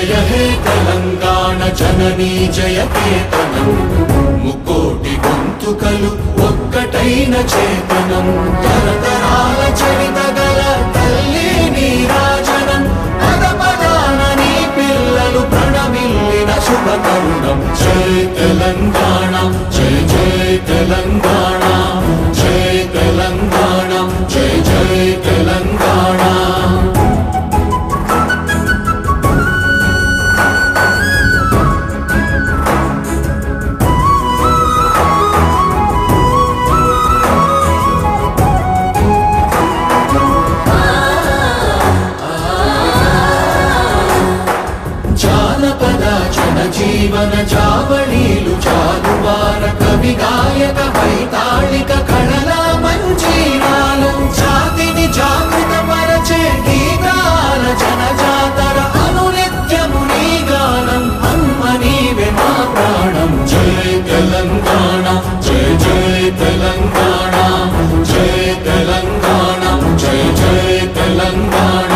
జయ హే తెలంగాణ జననీ జయకేతనం ముకోటి గొంతుకలు ఒక్కటైన చేతనం తరతరాల చరితగల తల్లి నీరాజనం పద పదాన నీ పిల్లలు ప్రణమిల్లిన శుభ తరుణం జై తెలంగాణ జై జై తెలంగాణ జై తెలంగాణ జై జై తెలంగాణ జీవన చావళీలు చాలువార కవి గాయక వైతాళిక కళల మంజీరాలు జాతిని జాగృత పరచే గీతాల జనజాతర అనునిత్యము నీ గానం అమ్మ నీవే మా ప్రాణం జై తెలంగాణ జై జై తెలంగాణ జై తెలంగాణ జై జై తెలంగాణ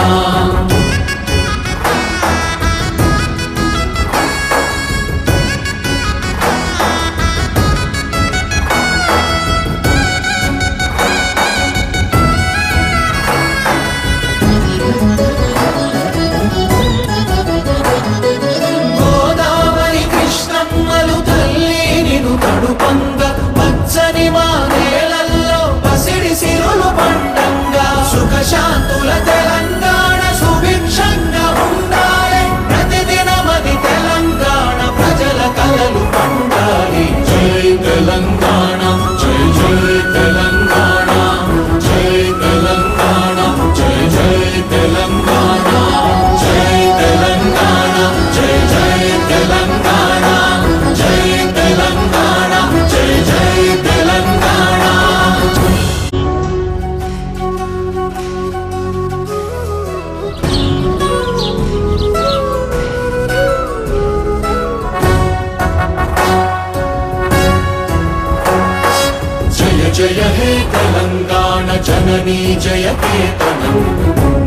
పచ్చని మా నేలల్లో పసిడి సిరులు పండంగా సుఖశాంతుల తెలంగాణ సుభిక్షంగా ఉండాలి ప్రతిదినమది తెలంగాణ ప్రజల కలలు పండాలి జై తెలంగాణ జై జై తెలంగాణ జై తెలంగాణ జై జై తెలంగాణ జై తెలంగాణ జై జై తెలంగాణ జై తెలంగాణ జై జై తెలంగాణ జయ జయ హే తెలంగాణ జననీ జయకేతనం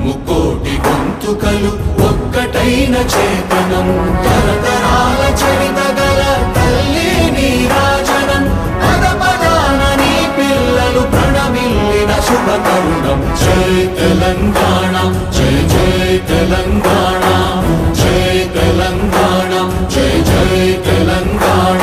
ముకోటి గొంతుకలు ఒక్కటైన చేతనం తరతరాల చరితగల తల్లి నీరాజనం పద పదాన నీ పిల్లలు ప్రణమిల్లిన శుభ తరుణం జై తెలంగాణ జై జై తెలంగాణ జై తెలంగాణ జై జై తెలంగాణ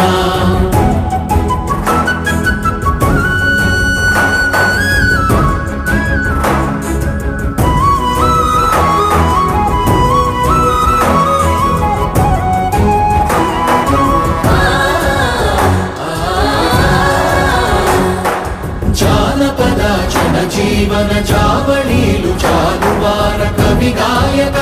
జీవన చావళీలు చాలువార కవి గాయక